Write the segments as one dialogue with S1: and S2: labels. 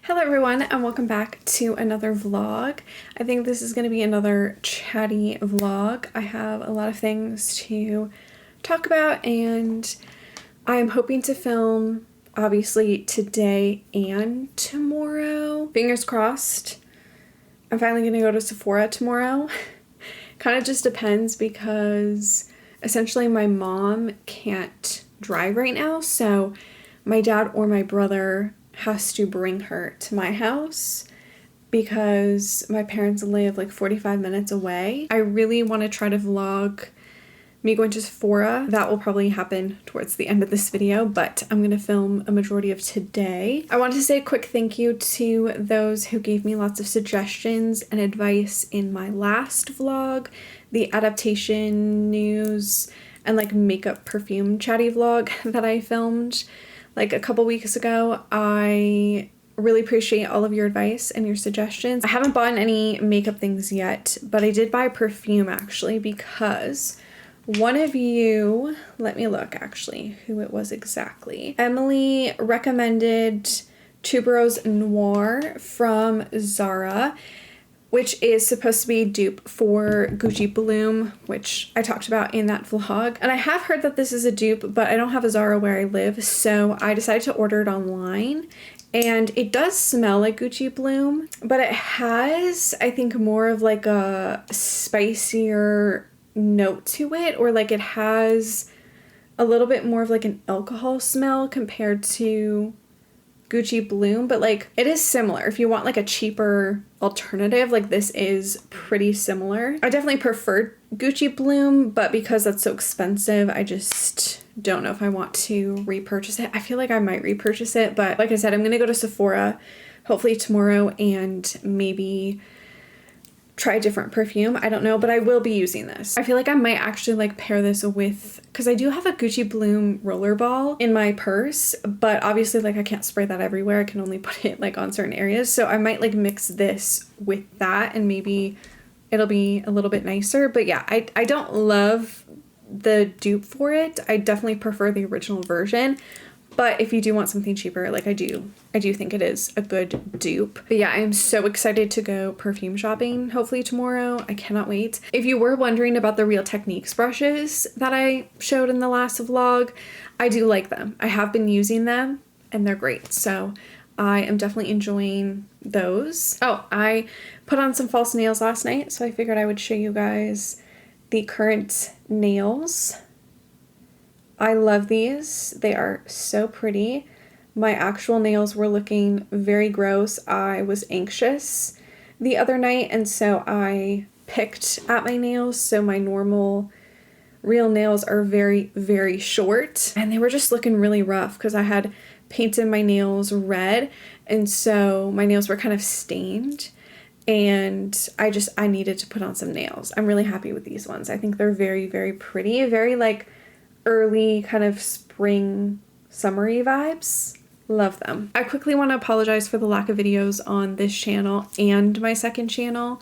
S1: Hello everyone and welcome back to another vlog. I think this is going to be another chatty vlog. I have a lot of things to talk about and I'm hoping to film obviously today and tomorrow. Fingers crossed. I'm finally going to go to Sephora tomorrow. Kind of just depends because essentially my mom can't drive right now, so my dad or my brother has to bring her to my house because my parents live like 45 minutes away. I really want to try to vlog me going to Sephora. That will probably happen towards the end of this video, but I'm going to film a majority of today. I want to say a quick thank you to those who gave me lots of suggestions and advice in my last vlog, the adaptation news and like makeup perfume chatty vlog that I filmed like a couple weeks ago. I really appreciate all of your advice and your suggestions. I haven't bought any makeup things yet, but I did buy perfume actually because one of you, let me look actually who it was exactly. Emily recommended Tuberose Noir from Zara, which is supposed to be a dupe for Gucci Bloom, which I talked about in that vlog. And I have heard that this is a dupe, but I don't have a Zara where I live, so I decided to order it online. And it does smell like Gucci Bloom, but it has, I think, more of like a spicier note to it, or like it has a little bit more of like an alcohol smell compared to Gucci Bloom, but like it is similar. If you want like a cheaper alternative, like this is pretty similar. I definitely prefer Gucci Bloom, but because that's so expensive, I just don't know if I want to repurchase it. I feel like I might repurchase it, but like I said, I'm gonna go to Sephora hopefully tomorrow and maybe try a different perfume. I don't know, but I will be using this. I feel like I might actually like pair this with, because I do have a Gucci Bloom rollerball in my purse, but obviously like I can't spray that everywhere. I can only put it like on certain areas. So I might like mix this with that and maybe it'll be a little bit nicer. But yeah, I don't love the dupe for it. I definitely prefer the original version. But if you do want something cheaper, like I do think it is a good dupe. But yeah, I am so excited to go perfume shopping hopefully tomorrow. I cannot wait. If you were wondering about the Real Techniques brushes that I showed in the last vlog, I do like them. I have been using them and they're great. So I am definitely enjoying those. Oh, I put on some false nails last night, so I figured I would show you guys the current nails. I love these. They are so pretty. My actual nails were looking very gross. I was anxious the other night, and so I picked at my nails. So my normal real nails are very, very short, and they were just looking really rough because I had painted my nails red, and so my nails were kind of stained, and I needed to put on some nails. I'm really happy with these ones. I think they're very, very pretty, very like early kind of spring summery vibes. Love them. I quickly want to apologize for the lack of videos on this channel and my second channel.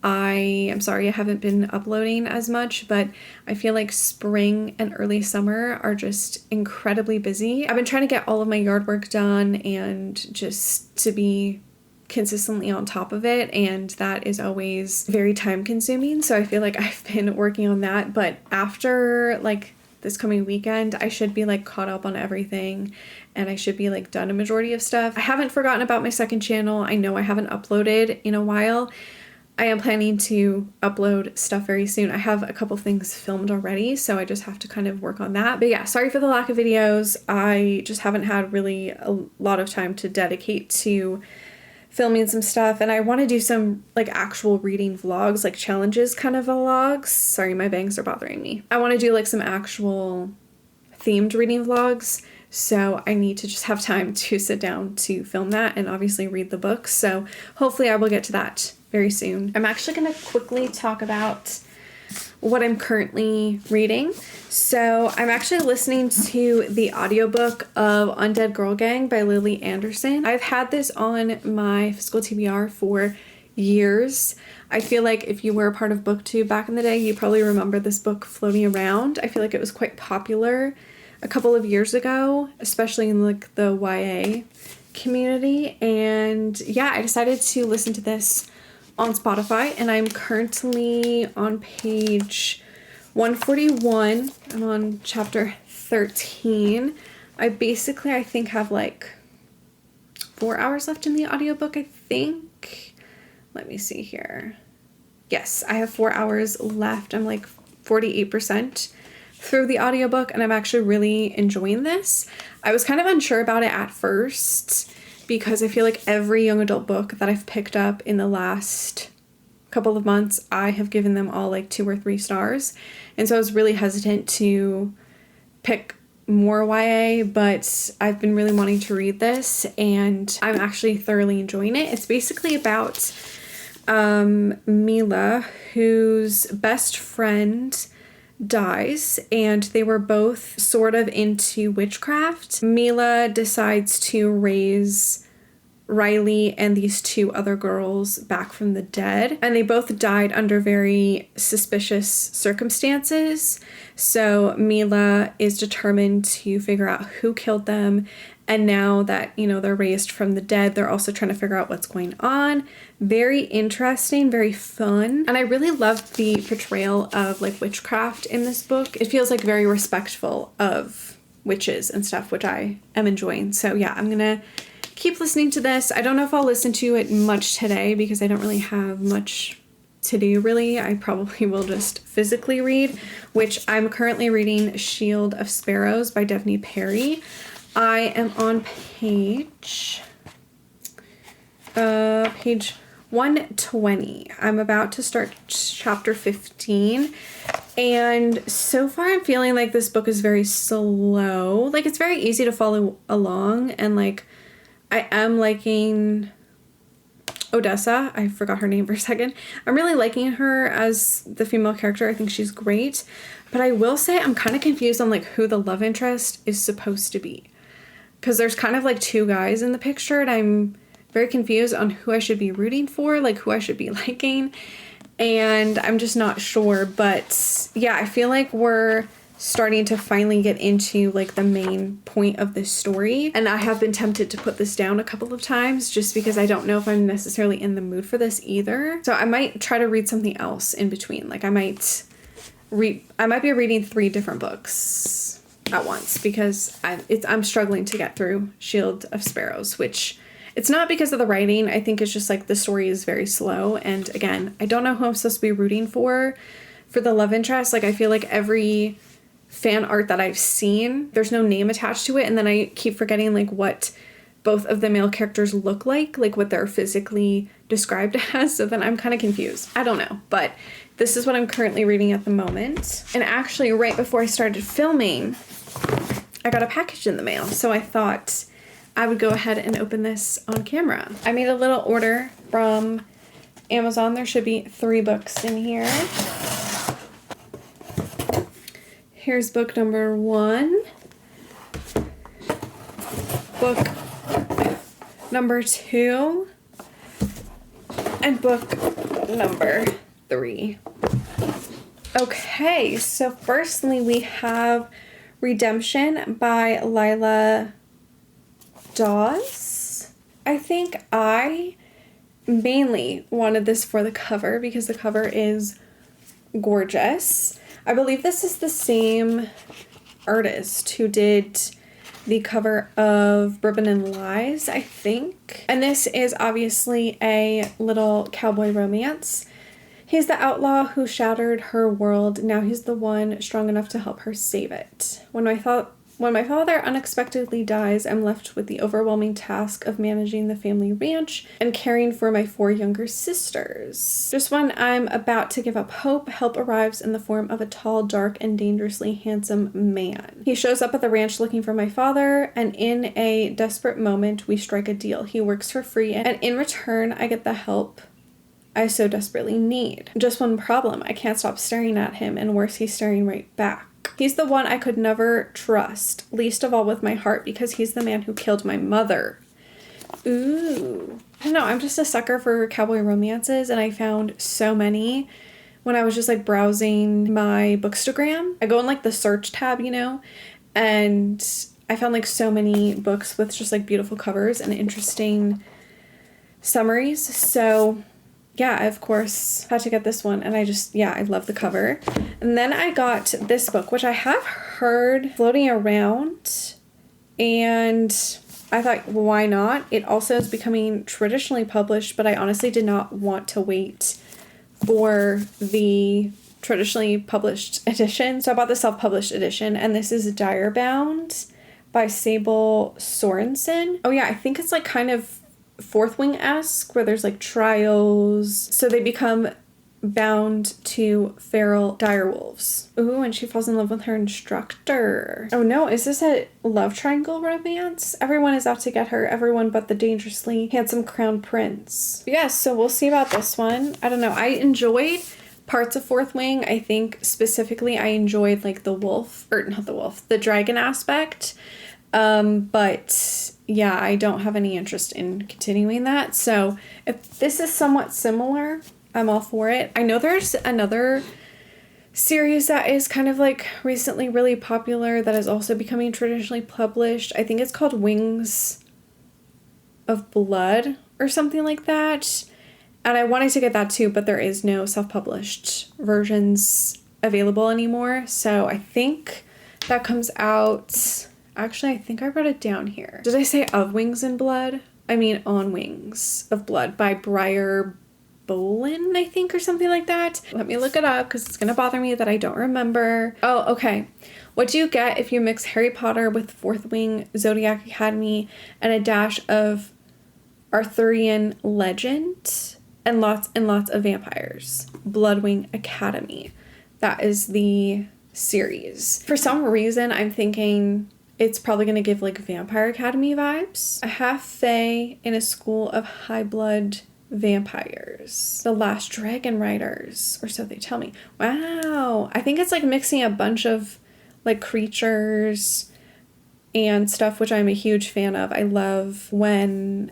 S1: I am sorry I haven't been uploading as much, but I feel like spring and early summer are just incredibly busy. I've been trying to get all of my yard work done and just to be consistently on top of it, and that is always very time consuming. So I feel like I've been working on that, but after like this coming weekend, I should be like caught up on everything and I should be like done a majority of stuff. I haven't forgotten about my second channel. I know I haven't uploaded in a while. I am planning to upload stuff very soon. I have a couple things filmed already, so I just have to kind of work on that. But yeah, sorry for the lack of videos. I just haven't had really a lot of time to dedicate to filming some stuff, and I want to do some like actual reading vlogs, like challenges kind of vlogs. Sorry, my bangs are bothering me. I want to do like some actual themed reading vlogs, so I need to just have time to sit down to film that and obviously read the books. So hopefully I will get to that very soon. I'm actually going to quickly talk about what I'm currently reading. So I'm actually listening to the audiobook of Undead Girl Gang by Lily Anderson. I've had this on my physical TBR for years. I feel like if you were a part of BookTube back in the day, you probably remember this book floating around. I feel like it was quite popular a couple of years ago, especially in like the YA community. And yeah, I decided to listen to this on Spotify, and I'm currently on page 141. I'm on chapter 13. I think have like 4 hours left in the audiobook, I think. Let me see here. Yes, I have 4 hours left. I'm like 48% through the audiobook, and I'm actually really enjoying this. I was kind of unsure about it at first because I feel like every young adult book that I've picked up in the last couple of months, I have given them all like 2 or 3 stars. And so I was really hesitant to pick more YA, but I've been really wanting to read this, and I'm actually thoroughly enjoying it. It's basically about Mila, whose best friend dies, and they were both sort of into witchcraft. Mila decides to raise Riley and these 2 other girls back from the dead, and they both died under very suspicious circumstances. So Mila is determined to figure out who killed them, and now that, you know, they're raised from the dead, they're also trying to figure out what's going on. Very interesting, very fun, and I really love the portrayal of like witchcraft in this book. It feels like very respectful of witches and stuff, which I am enjoying. So yeah, I'm gonna keep listening to this. I don't know if I'll listen to it much today because I don't really have much to do, really. I probably will just physically read, which I'm currently reading Shield of Sparrows by Devney Perry. I am on page 120. I'm about to start chapter 15, and so far I'm feeling like this book is very slow. Like, it's very easy to follow along, and like I am liking Odessa. I forgot her name for a second. I'm really liking her as the female character. I think she's great. But I will say I'm kind of confused on like who the love interest is supposed to be. Because there's kind of like 2 guys in the picture, and I'm very confused on who I should be rooting for, like who I should be liking. And I'm just not sure. But yeah, I feel like we're starting to finally get into like the main point of this story, and I have been tempted to put this down a couple of times just because I don't know if I'm necessarily in the mood for this either. So I might try to read something else in between. Like I might be reading 3 different books at once because I'm struggling to get through Shield of Sparrows, which it's not because of the writing. I think it's just like the story is very slow, and again, I don't know who I'm supposed to be rooting for the love interest. Like I feel like every fan art that I've seen, there's no name attached to it, and then I keep forgetting like what both of the male characters look like what they're physically described as, so then I'm kind of confused. I don't know, but this is what I'm currently reading at the moment. And actually right before I started filming, I got a package in the mail, so I thought I would go ahead and open this on camera. I made a little order from Amazon. There should be 3 books in here. Here's book number 1, book number 2, and book number 3. Okay, so firstly we have Redemption by Lila Dawes. I think I mainly wanted this for the cover because the cover is gorgeous. I believe this is the same artist who did the cover of Bourbon and Lies, I think. And this is obviously a little cowboy romance. He's the outlaw who shattered her world. Now he's the one strong enough to help her save it. When my father unexpectedly dies, I'm left with the overwhelming task of managing the family ranch and caring for my 4 younger sisters. Just when I'm about to give up hope, help arrives in the form of a tall, dark, and dangerously handsome man. He shows up at the ranch looking for my father, and in a desperate moment, we strike a deal. He works for free, and in return, I get the help I so desperately need. Just one problem, I can't stop staring at him, and worse, he's staring right back. He's the one I could never trust, least of all with my heart, because he's the man who killed my mother. Ooh. I don't know, I'm just a sucker for cowboy romances, and I found so many when I was just like browsing my Bookstagram. I go in like the search tab, you know, and I found like so many books with just like beautiful covers and interesting summaries. So yeah, I of course had to get this one, and I love the cover. And then I got this book, which I have heard floating around, and I thought, well, why not? It also is becoming traditionally published, but I honestly did not want to wait for the traditionally published edition. So I bought the self-published edition, and this is Direbound by Sable Sorensen. Oh yeah, I think it's like kind of Fourth Wing-esque, where there's like trials. So they become bound to feral direwolves. Ooh, and she falls in love with her instructor. Oh no, is this a love triangle romance? Everyone is out to get her, everyone but the dangerously handsome crown prince. But yes, so we'll see about this one. I don't know. I enjoyed parts of Fourth Wing. I think specifically I enjoyed like the dragon aspect. But yeah, I don't have any interest in continuing that. So if this is somewhat similar, I'm all for it. I know there's another series that is kind of like recently really popular that is also becoming traditionally published. I think it's called Wings of Blood or something like that. And I wanted to get that too, but there is no self-published versions available anymore. So I think that comes out... Actually, I think I wrote it down here. Did I say Of Wings and Blood? I mean On Wings of Blood by Briar Bolin, I think, or something like that. Let me look it up because it's going to bother me that I don't remember. Oh, okay. What do you get if you mix Harry Potter with Fourth Wing, Zodiac Academy, and a dash of Arthurian legend and lots of vampires? Bloodwing Academy. That is the series. For some reason, I'm thinking... it's probably going to give like Vampire Academy vibes. A half fae in a school of high blood vampires. The Last Dragon Riders, or so they tell me. Wow. I think it's like mixing a bunch of like creatures and stuff, which I'm a huge fan of. I love when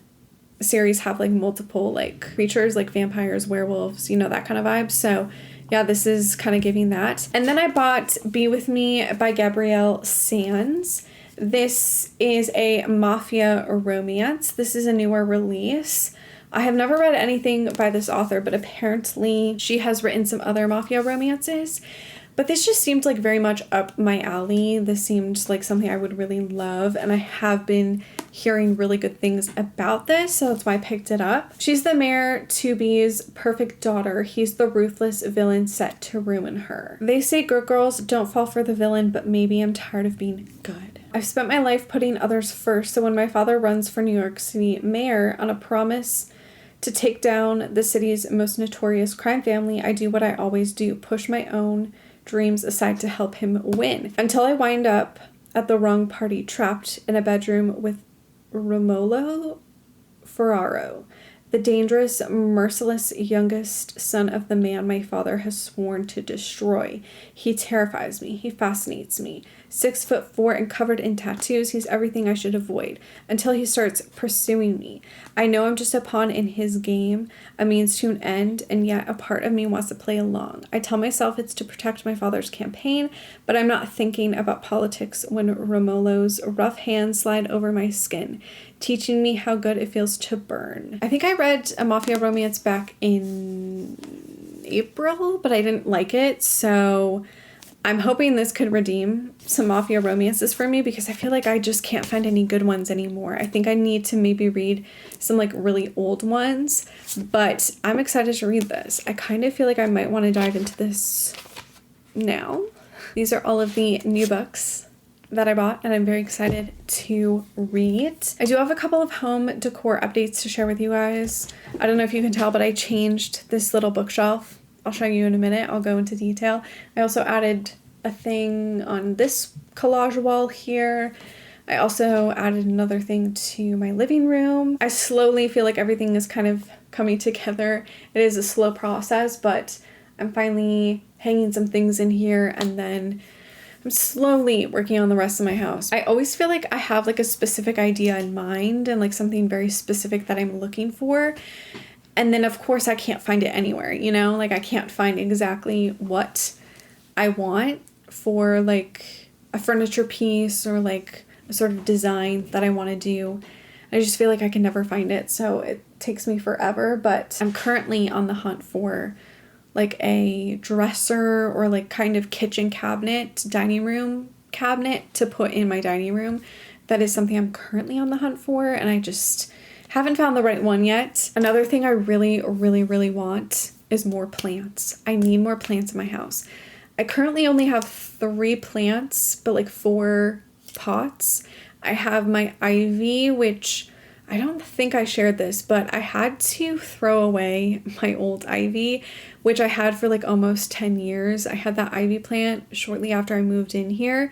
S1: series have like multiple like creatures, like vampires, werewolves, that kind of vibe. So yeah, this is kind of giving that. And then I bought Be With Me by Gabrielle Sands. This is a mafia romance. This is a newer release. I have never read anything by this author, but apparently she has written some other mafia romances. But this just seemed like very much up my alley. This seemed like something I would really love, and I have been hearing really good things about this, so that's why I picked it up. She's the Mayor to-be's perfect daughter. He's the ruthless villain set to ruin her. They say good girls don't fall for the villain, but maybe I'm tired of being good. I've spent my life putting others first, so when my father runs for New York City mayor on a promise to take down the city's most notorious crime family, I do what I always do, push my own dreams aside to help him win, until I wind up at the wrong party, trapped in a bedroom with Romolo Ferraro, the dangerous, merciless youngest son of the man my father has sworn to destroy. He terrifies me. He fascinates me. 6'4" and covered in tattoos, he's everything I should avoid, until he starts pursuing me. I know I'm just a pawn in his game, a means to an end, and yet a part of me wants to play along. I tell myself it's to protect my father's campaign, but I'm not thinking about politics when Romolo's rough hands slide over my skin, teaching me how good it feels to burn. I think I read a mafia romance back in April, but I didn't like it, so I'm hoping this could redeem some mafia romances for me, because I feel like I just can't find any good ones anymore. I think I need to maybe read some like really old ones, but I'm excited to read this. I kind of feel like I might want to dive into this now. These are all of the new books that I bought, and I'm very excited to read. I do have a couple of home decor updates to share with you guys. I don't know if you can tell, but I changed this little bookshelf. I'll show you in a minute. I'll go into detail. I also added a thing on this collage wall here. I also added another thing to my living room. I slowly feel like everything is kind of coming together. It is a slow process, but I'm finally hanging some things in here, and then I'm slowly working on the rest of my house. I always feel like I have like a specific idea in mind and like something very specific that I'm looking for. And then of course I can't find it anywhere, like I can't find exactly what I want for like a furniture piece or like sort of design that I want to do. I just feel like I can never find it, so it takes me forever. But I'm currently on the hunt for like a dresser or like kind of kitchen cabinet, dining room cabinet to put in my dining room. That is something I'm currently on the hunt for, and I just haven't found the right one yet. Another thing I really, really, really want is more plants. I need more plants in my house. I currently only have 3 plants, but like 4 pots. I have my ivy, which I don't think I shared this, but I had to throw away my old ivy, which I had for like almost 10 years. I had that ivy plant shortly after I moved in here,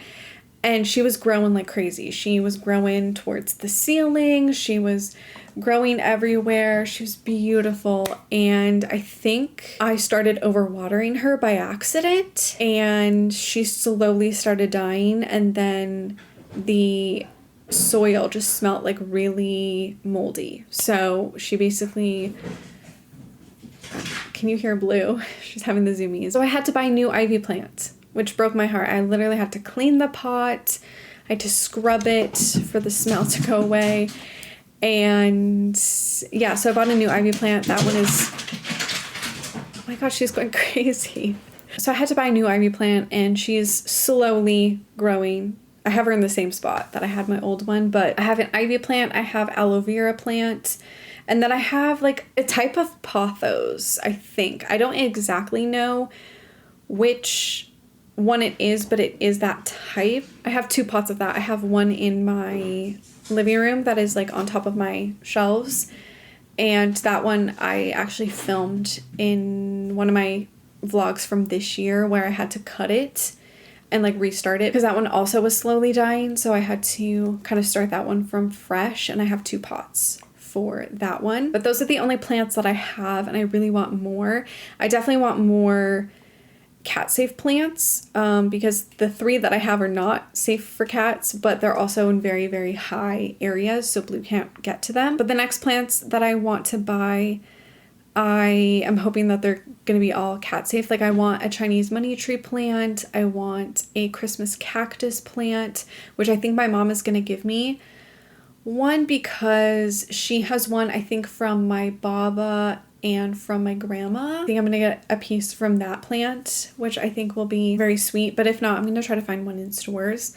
S1: and she was growing like crazy. She was growing towards the ceiling. She was growing everywhere. She was beautiful. And I think I started overwatering her by accident, and she slowly started dying. And then the soil just smelled like really moldy. So she basically, can you hear Blue? She's having the zoomies. So I had to buy new ivy plants, which broke my heart. I literally had to clean the pot. I had to scrub it for the smell to go away. And yeah, so I bought a new ivy plant. That one is, oh my gosh, she's going crazy. So I had to buy a new ivy plant, and she's slowly growing. I have her in the same spot that I had my old one, but I have an ivy plant, I have aloe vera plant, and then I have like a type of pothos, I think. I don't exactly know which one it is, but it is that type. I have 2 pots of that. I have one in my living room that is like on top of my shelves, and that one I actually filmed in one of my vlogs from this year where I had to cut it and like restart it because that one also was slowly dying, so I had to kind of start that one from fresh, and I have 2 pots for that one. But those are the only plants that I have, and I really want more. I definitely want more cat safe plants because the 3 that I have are not safe for cats, but they're also in very, very high areas, so Blue can't get to them. But the next plants that I want to buy, I am hoping that they're going to be all cat safe. Like I want a Chinese money tree plant. I want a Christmas cactus plant, which I think my mom is going to give me. One because she has one, I think, from my Baba and from my grandma. I think I'm going to get a piece from that plant, which I think will be very sweet. But if not, I'm going to try to find one in stores.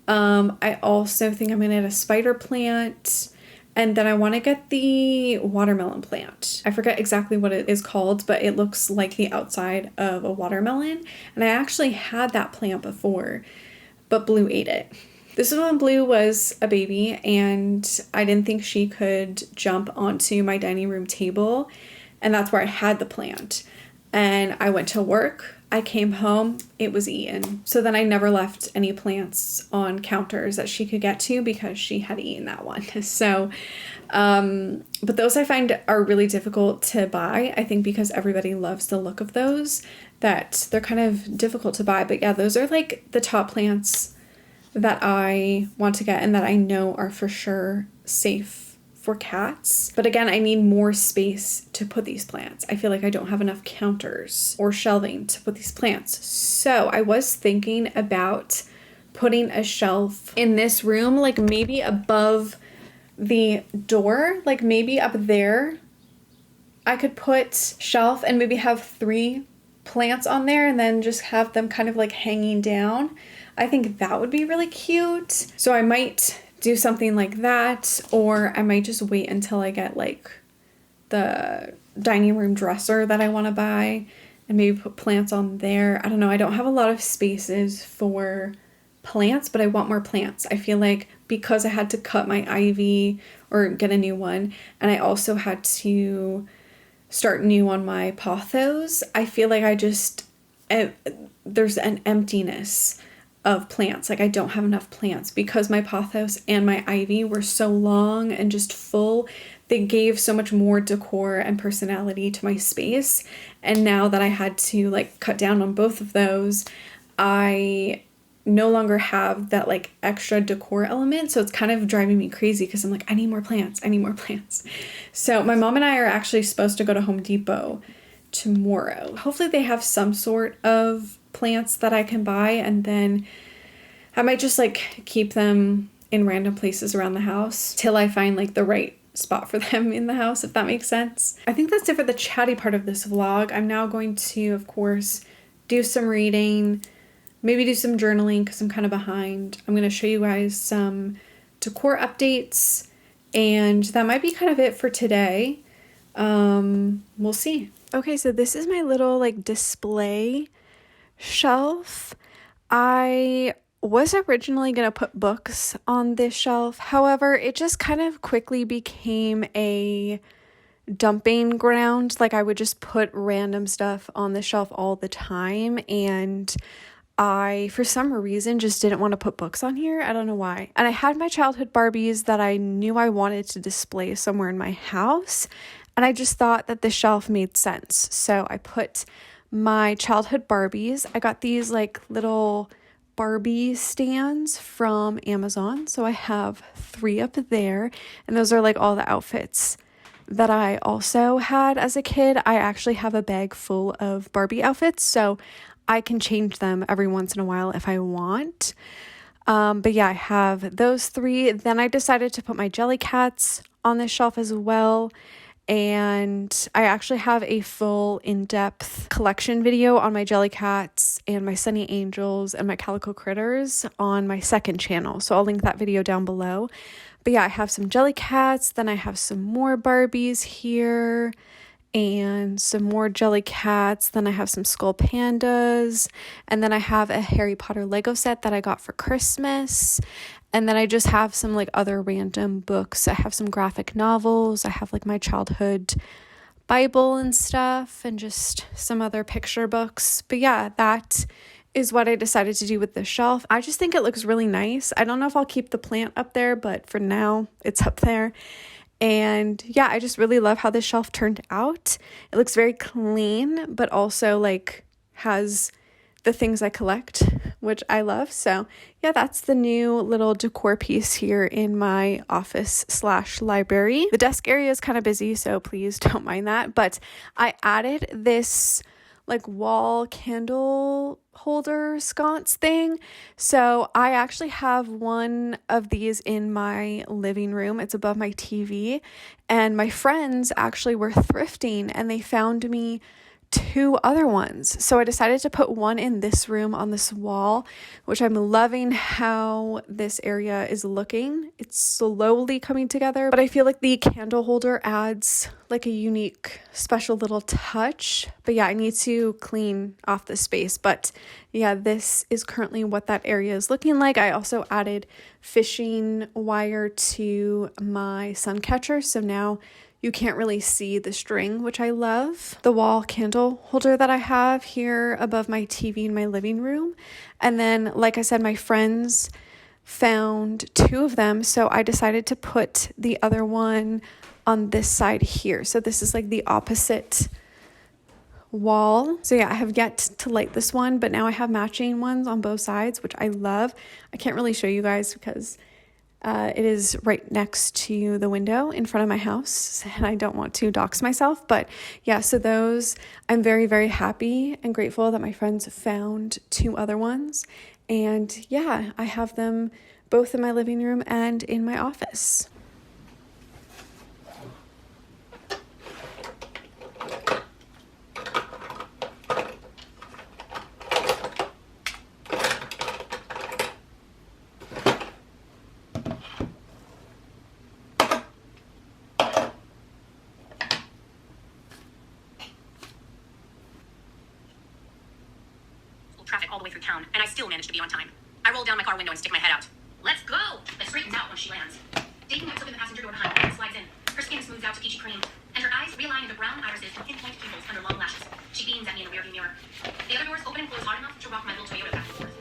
S1: I also think I'm going to get a spider plant. And then I want to get the watermelon plant. I forget exactly what it is called, but it looks like the outside of a watermelon. And I actually had that plant before, but Blue ate it. This is when Blue was a baby, and I didn't think she could jump onto my dining room table. And that's where I had the plant. And I went to work. I came home, it was eaten. So then I never left any plants on counters that she could get to because she had eaten that one. So, but those I find are really difficult to buy. I think because everybody loves the look of those, that they're kind of difficult to buy. But yeah, those are like the top plants that I want to get and that I know are for sure safe for cats. But again, I need more space to put these plants. I feel like I don't have enough counters or shelving to put these plants. So I was thinking about putting a shelf in this room, like maybe above the door, like maybe up there. I could put shelf and maybe have 3 plants on there and then just have them kind of like hanging down. I think that would be really cute. So I might do something like that, or I might just wait until I get like the dining room dresser that I want to buy and maybe put plants on there. I don't know. I don't have a lot of spaces for plants, but I want more plants. I feel like because I had to cut my ivy or get a new one, and I also had to start new on my pothos, I feel like there's an emptiness of plants. Like I don't have enough plants because my pothos and my ivy were so long and just full. They gave so much more decor and personality to my space. And now that I had to like cut down on both of those, I no longer have that like extra decor element. So it's kind of driving me crazy because I'm like, I need more plants. I need more plants. So my mom and I are actually supposed to go to Home Depot tomorrow. Hopefully they have some sort of plants that I can buy, and then I might just like keep them in random places around the house till I find like the right spot for them in the house, if that makes sense. I think that's it for the chatty part of this vlog. I'm now going to, of course, do some reading, maybe do some journaling because I'm kind of behind. I'm going to show you guys some decor updates, and that might be kind of it for today. We'll see. Okay, so this is my little like display shelf. I was originally going to put books on this shelf. However, it just kind of quickly became a dumping ground. Like I would just put random stuff on the shelf all the time, and I, for some reason, just didn't want to put books on here. I don't know why. And I had my childhood Barbies that I knew I wanted to display somewhere in my house, and I just thought that the shelf made sense. So I put my childhood Barbies. I got these like little Barbie stands from Amazon. So I have 3 up there, and those are like all the outfits that I also had as a kid. I actually have a bag full of Barbie outfits, so I can change them every once in a while if I want. But yeah, I have those 3. Then I decided to put my Jellycats on this shelf as well. And I actually have a full in-depth collection video on my Jellycats and my Sunny Angels and my Calico Critters on my second channel. So I'll link that video down below. But yeah, I have some Jellycats, then I have some more Barbies here and some more Jellycats, then I have some Skull Pandas, and then I have a Harry Potter Lego set that I got for Christmas. And then I just have some like other random books. I have some graphic novels. I have like my childhood Bible and stuff, and just some other picture books. But yeah, that is what I decided to do with the shelf. I just think it looks really nice. I don't know if I'll keep the plant up there, but for now it's up there. And yeah, I just really love how this shelf turned out. It looks very clean, but also like has the things I collect, which I love. So yeah, that's the new little decor piece here in my office/library. The desk area is kind of busy, so please don't mind that. But I added this like wall candle holder sconce thing. So I actually have one of these in my living room. It's above my TV. And my friends actually were thrifting and they found me 2 other ones. So I decided to put one in this room on this wall, which I'm loving how this area is looking. It's slowly coming together, but I feel like the candle holder adds like a unique, special little touch. But yeah, I need to clean off the space. But yeah, this is currently what that area is looking like. I also added fishing wire to my sun catcher. So now you can't really see the string, which I love. The wall candle holder that I have here above my TV in my living room. And then, like I said, my friends found 2 of them. So I decided to put the other one on this side here. So this is like the opposite wall. So yeah, I have yet to light this one, but now I have matching ones on both sides, which I love. I can't really show you guys because it is right next to the window in front of my house, and I don't want to dox myself. But yeah, so those, I'm very, very happy and grateful that my friends found 2 other ones. And yeah, I have them both in my living room and in my office.
S2: Traffic all the way through town, and I still managed to be on time. I roll down my car window and stick my head out. Let's go! It straightens out when she lands. Dayton looks open the passenger door behind her and slides in. Her skin smooths out to peachy cream, and her eyes realign into brown irises and pinpoint pupils under long lashes. She beams at me in the rearview mirror. The other doors open and close hard enough to rock my little Toyota back and forth.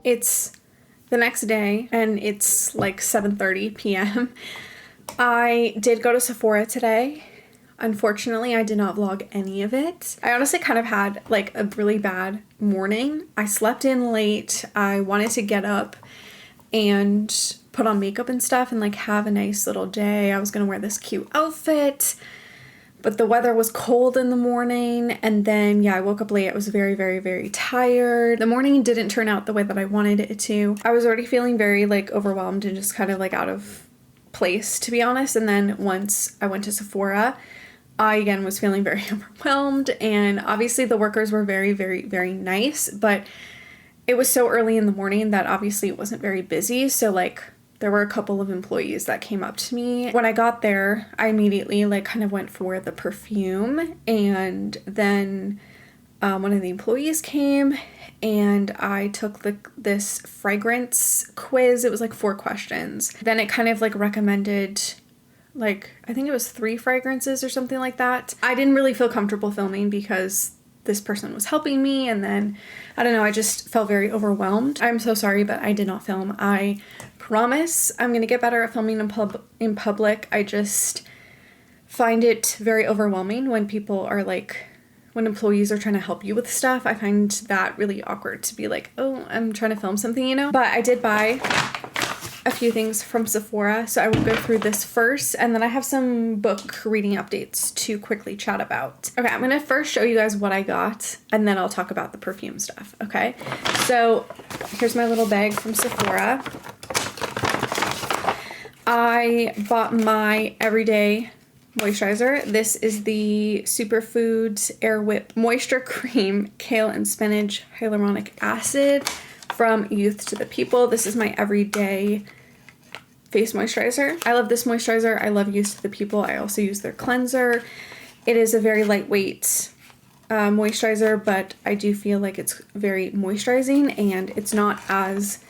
S1: it's the next day and it's like 7:30 p.m. I did go to Sephora today. Unfortunately, I did not vlog any of it. I honestly kind of had like a really bad morning. I slept in late. I wanted to get up and put on makeup and stuff and like have a nice little day. I was gonna wear this cute outfit, but the weather was cold in the morning, and then yeah, I woke up late. I was very, very, very tired. The morning didn't turn out the way that I wanted it to. I was already feeling very like overwhelmed and just kind of like out of place, to be honest. And then once I went to Sephora, I again was feeling very overwhelmed, and obviously the workers were very, very, very nice, but it was so early in the morning that obviously it wasn't very busy. So like there were a couple of employees that came up to me. When I got there, I immediately like kind of went for the perfume, and then one of the employees came and I took this fragrance quiz. It was like 4 questions. Then it kind of like recommended like, I think it was 3 fragrances or something like that. I didn't really feel comfortable filming because this person was helping me, and then I don't know, I just felt very overwhelmed. I'm so sorry, but I did not film. I promise I'm gonna get better at filming in public. I just find it very overwhelming when people are like, when employees are trying to help you with stuff. I find that really awkward to be like, oh, I'm trying to film something, you know? But I did buy a few things from Sephora, so I will go through this first, and then I have some book reading updates to quickly chat about. Okay, I'm gonna first show you guys what I got, and then I'll talk about the perfume stuff, okay? So here's my little bag from Sephora. I bought my everyday moisturizer. This is the Superfoods Air Whip Moisture Cream Kale and Spinach Hyaluronic Acid from Youth to the People. This is my everyday face moisturizer. I love this moisturizer. I love Youth to the People. I also use their cleanser. It is a very lightweight moisturizer, but I do feel like it's very moisturizing, and it's not as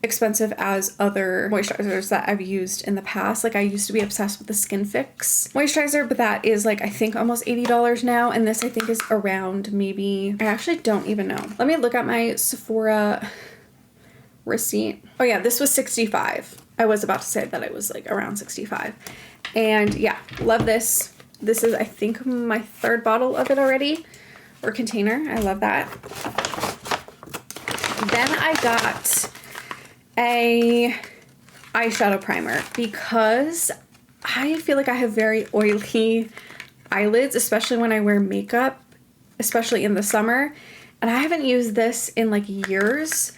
S1: expensive as other moisturizers that I've used in the past. Like I used to be obsessed with the Skin Fix moisturizer, but that is like I think almost $80 now, and this I think is around maybe, I actually don't even know. Let me look at my Sephora receipt. Oh yeah, this was $65. I was about to say that it was like around $65. And yeah, love this. This is I think my 3rd bottle of it already, or container. I love that. Then I got a eyeshadow primer because I feel like I have very oily eyelids, especially when I wear makeup, especially in the summer. And I haven't used this in like years,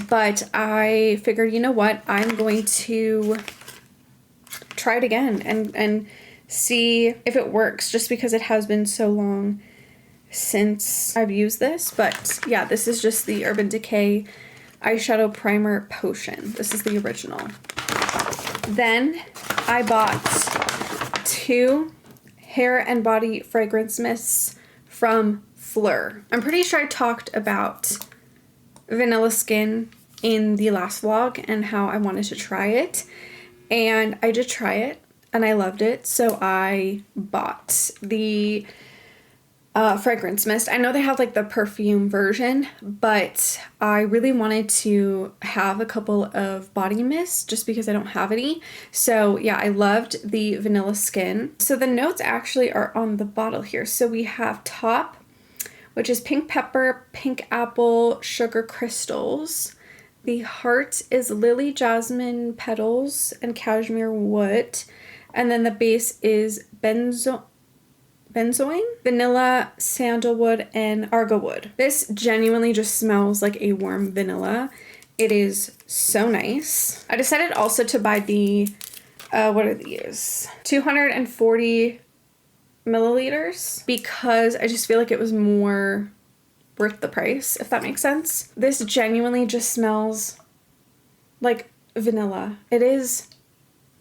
S1: but I figured, you know what, I'm going to try it again and see if it works, just because it has been so long since I've used this. But yeah, this is just the Urban Decay eyeshadow primer potion. This is the original. Then I bought 2 hair and body fragrance mists from Fleur. I'm pretty sure I talked about Vanilla Skin in the last vlog and how I wanted to try it, and I did try it and I loved it, so I bought the fragrance mist. I know they have like the perfume version, but I really wanted to have a couple of body mists just because I don't have any. So yeah, I loved the Vanilla Skin. So the notes actually are on the bottle here. So we have top, which is pink pepper, pink apple, sugar crystals. The heart is lily jasmine petals and cashmere wood. And then the base is benzoin, vanilla, sandalwood, and argwood. This genuinely just smells like a warm vanilla. It is so nice. I decided also to buy the, what are these? 240 milliliters, because I just feel like it was more worth the price, if that makes sense. This genuinely just smells like vanilla. It is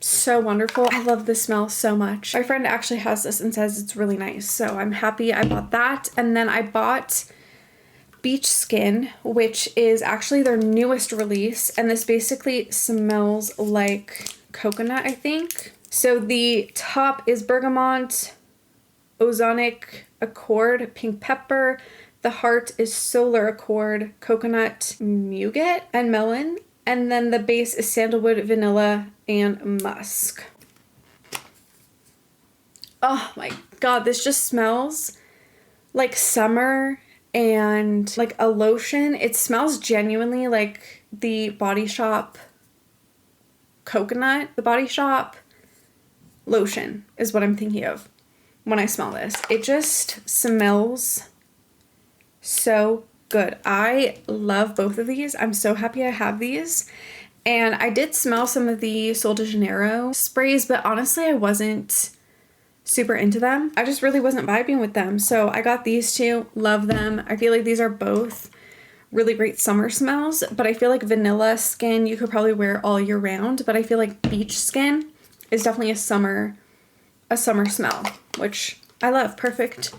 S1: so wonderful. I love this smell so much. My friend actually has this and says it's really nice, so I'm happy I bought that. And then I bought Beach Skin, which is actually their newest release, and this basically smells like coconut, I think. So the top is bergamot, ozonic accord, pink pepper, The heart is solar accord, coconut, nougat, and melon. And then the base is sandalwood, vanilla, and musk. Oh my god, this just smells like summer and like a lotion. It smells genuinely like the Body Shop coconut. The Body Shop lotion is what I'm thinking of when I smell this. It just smells so good. I love both of these. I'm so happy I have these. And I did smell some of the Sol de Janeiro sprays, but honestly I wasn't super into them. I just really wasn't vibing with them. So I got these two, love them. I feel like these are both really great summer smells, but I feel like vanilla skin you could probably wear all year round, but I feel like beach skin is definitely a summer smell, which I love. Perfect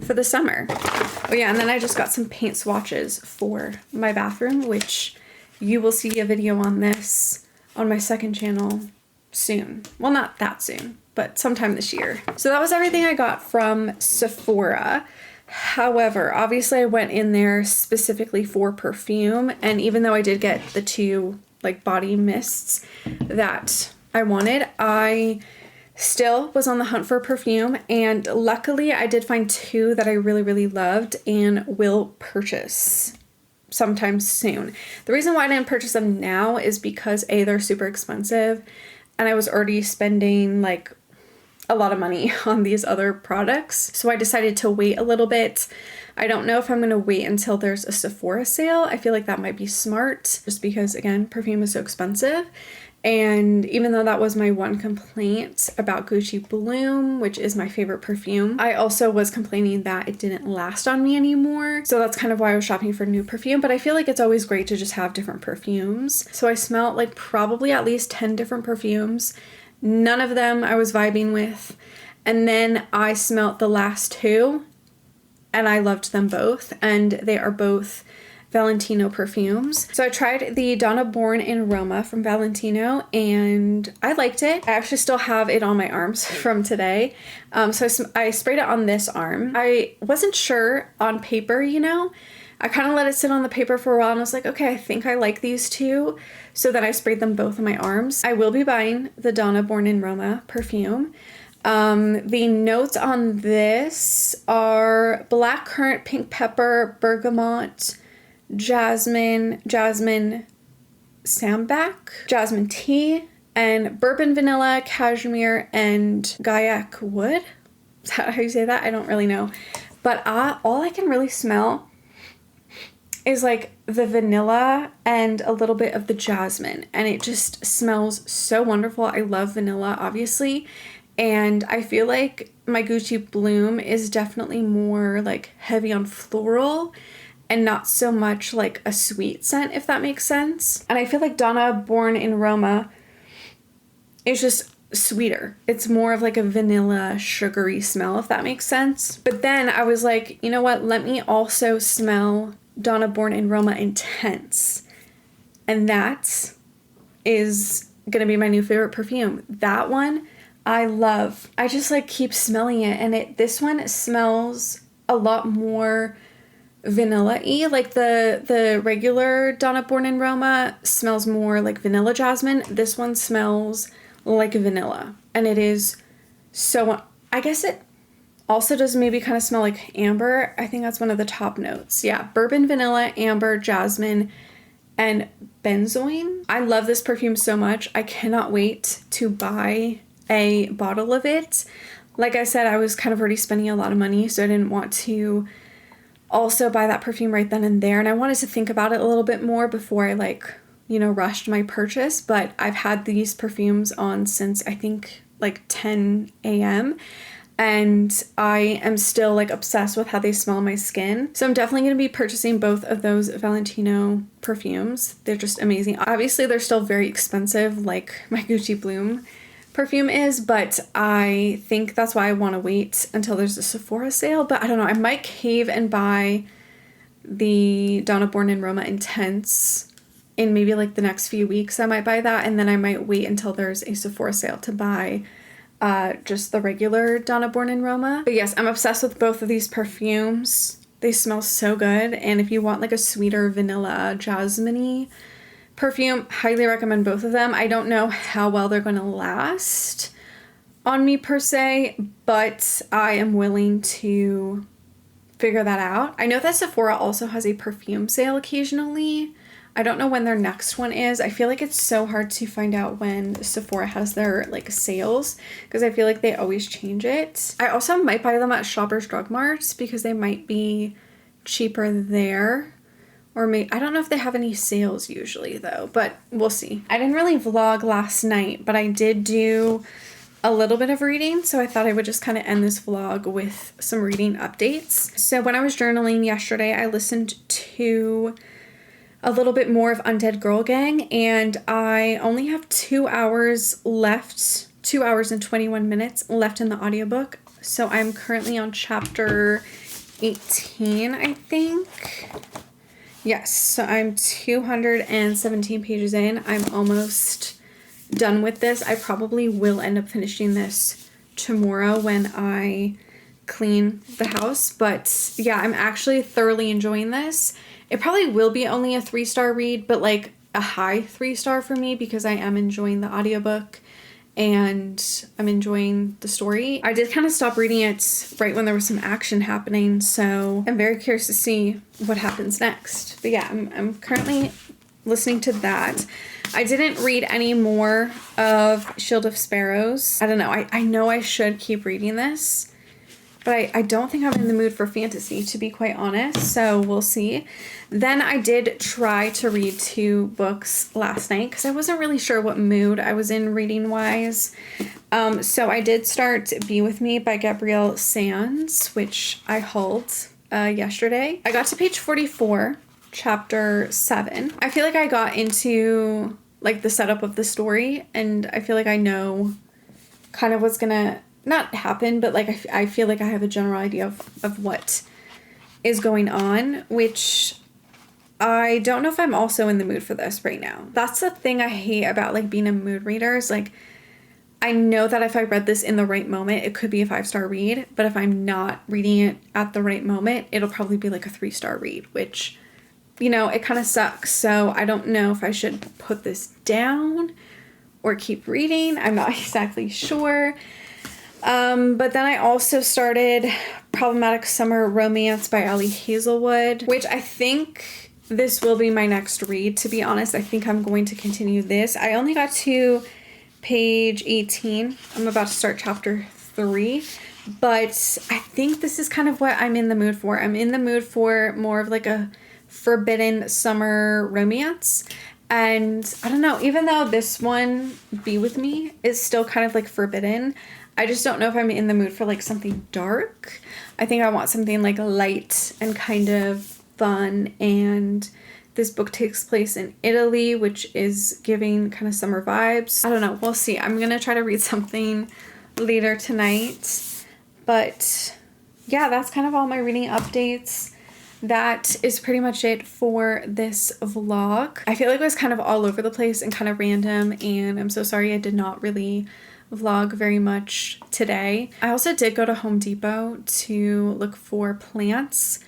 S1: for the summer. Oh yeah, and then I just got some paint swatches for my bathroom, which you will see a video on this on my second channel soon. Well, not that soon, but sometime this year. So that was everything I got from Sephora. However, obviously I went in there specifically for perfume, and even though I did get the two like body mists that I wanted, I still was on the hunt for perfume, and luckily I did find two that I really loved and will purchase sometime soon. The reason why I didn't purchase them now is because A, they're super expensive, and I was already spending like a lot of money on these other products. So I decided to wait a little bit. I don't know if I'm going to wait until there's a Sephora sale. I feel like that might be smart just because, again, perfume is so expensive. And even though that was my one complaint about Gucci Bloom, which is my favorite perfume, I also was complaining that it didn't last on me anymore. So that's kind of why I was shopping for new perfume. But I feel like it's always great to just have different perfumes. So I smelled like probably at least 10 different perfumes. None of them I was vibing with. And then I smelled the last two and I loved them both. And they are both Valentino perfumes. So I tried the Donna Born in Roma from Valentino and I liked it. I actually still have it on my arms from today. So I sprayed it on this arm. I wasn't sure on paper, you know. I kind of let it sit on the paper for a while and I was like, okay, I think I like these two. So then I sprayed them both on my arms. I will be buying the Donna Born in Roma perfume. The notes on this are blackcurrant, pink pepper, bergamot, jasmine sambac, jasmine tea, and bourbon vanilla, cashmere, and gaiac wood. Is that how you say that? I don't really know. But all I can really smell is like the vanilla and a little bit of the jasmine. And it just smells so wonderful. I love vanilla, obviously. And I feel like my Gucci Bloom is definitely more like heavy on floral and not so much like a sweet scent, if that makes sense. And I feel like Donna Born in Roma is just sweeter. It's more of like a vanilla sugary smell, if that makes sense. But then I was like, you know what? Let me also smell Donna Born in Roma Intense. And that is gonna be my new favorite perfume. That one I love. I just like keep smelling it, and this one smells a lot more vanilla-y. Like the regular Donna Born in Roma smells more like vanilla jasmine. This one smells like vanilla, and it is so, I guess it also does maybe kind of smell like amber. I think that's one of the top notes. Yeah, bourbon, vanilla, amber, jasmine, and benzoin. I love this perfume so much. I cannot wait to buy a bottle of it. Like I said, I was kind of already spending a lot of money, so I didn't want to also buy that perfume right then and there. And I wanted to think about it a little bit more before I rushed my purchase. But I've had these perfumes on since I think like 10 a.m. and I am still like obsessed with how they smell on my skin. So I'm definitely going to be purchasing both of those Valentino perfumes. They're just amazing. Obviously, they're still very expensive, like my Gucci Bloom perfume is, but I think that's why I want to wait until there's a Sephora sale. But I don't know, I might cave and buy the Donna Born in Roma Intense in maybe like the next few weeks. I might buy that, and then I might wait until there's a Sephora sale to buy just the regular Donna Born in Roma. But yes, I'm obsessed with both of these perfumes. They smell so good. And if you want like a sweeter vanilla jasmine-y perfume, highly recommend both of them. I don't know how well they're going to last on me per se, but I am willing to figure that out. I know that Sephora also has a perfume sale occasionally. I don't know when their next one is. I feel like it's so hard to find out when Sephora has their like sales because I feel like they always change it. I also might buy them at Shoppers Drug Marts because they might be cheaper there. Or maybe, I don't know if they have any sales usually though, but we'll see. I didn't really vlog last night, but I did do a little bit of reading, so I thought I would just kind of end this vlog with some reading updates. So when I was journaling yesterday, I listened to a little bit more of Undead Girl Gang, and I only have 2 hours left, 2 hours and 21 minutes left in the audiobook. So I'm currently on chapter 18, I think. Yes, so I'm 217 pages in. I'm almost done with this. I probably will end up finishing this tomorrow when I clean the house. But yeah, I'm actually thoroughly enjoying this. It probably will be only a 3-star read, but like a high 3-star for me because I am enjoying the audiobook and I'm enjoying the story. I did kind of stop reading it right when there was some action happening, so I'm very curious to see what happens next. But yeah, I'm currently listening to that. I didn't read any more of Shield of Sparrows. I don't know. I know I should keep reading this, but I don't think I'm in the mood for fantasy, to be quite honest, so we'll see. Then I did try to read 2 books last night because I wasn't really sure what mood I was in reading-wise. So I did start Be With Me by Gabrielle Sands, which I hauled yesterday. I got to page 44, chapter 7. I feel like I got into like the setup of the story, and I feel like I know kind of what's gonna not happen, but like I feel like I have a general idea of what is going on, which I don't know if I'm also in the mood for this right now. That's the thing I hate about like being a mood reader is like I know that if I read this in the right moment, it could be a 5-star read, but if I'm not reading it at the right moment, it'll probably be like a 3-star read, which, you know, it kind of sucks. So I don't know if I should put this down or keep reading. I'm not exactly sure. But then I also started Problematic Summer Romance by Ali Hazelwood, which I think this will be my next read. To be honest, I think I'm going to continue this. I only got to page 18. I'm about to start chapter 3, but I think this is kind of what I'm in the mood for. I'm in the mood for more of like a forbidden summer romance. And I don't know, even though this one, Be With Me, is still kind of like forbidden, I just don't know if I'm in the mood for like something dark. I think I want something like light and kind of fun, and this book takes place in Italy, which is giving kind of summer vibes. I don't know, we'll see. I'm gonna try to read something later tonight, but yeah, that's kind of all my reading updates. That is pretty much it for this vlog. I feel like it was kind of all over the place and kind of random, and I'm so sorry I did not really vlog very much today. I also did go to Home Depot to look for plants,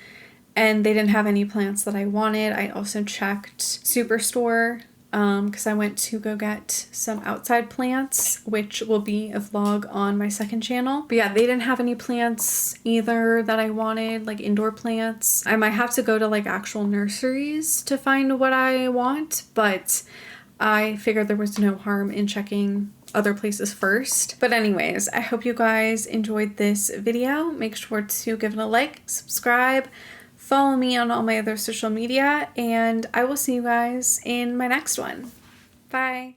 S1: and they didn't have any plants that I wanted. I also checked Superstore because I went to go get some outside plants, which will be a vlog on my second channel. But yeah, they didn't have any plants either that I wanted, like indoor plants. I might have to go to like actual nurseries to find what I want, but I figured there was no harm in checking other places first. But anyways, I hope you guys enjoyed this video. Make sure to give it a like, subscribe, follow me on all my other social media, and I will see you guys in my next one. Bye.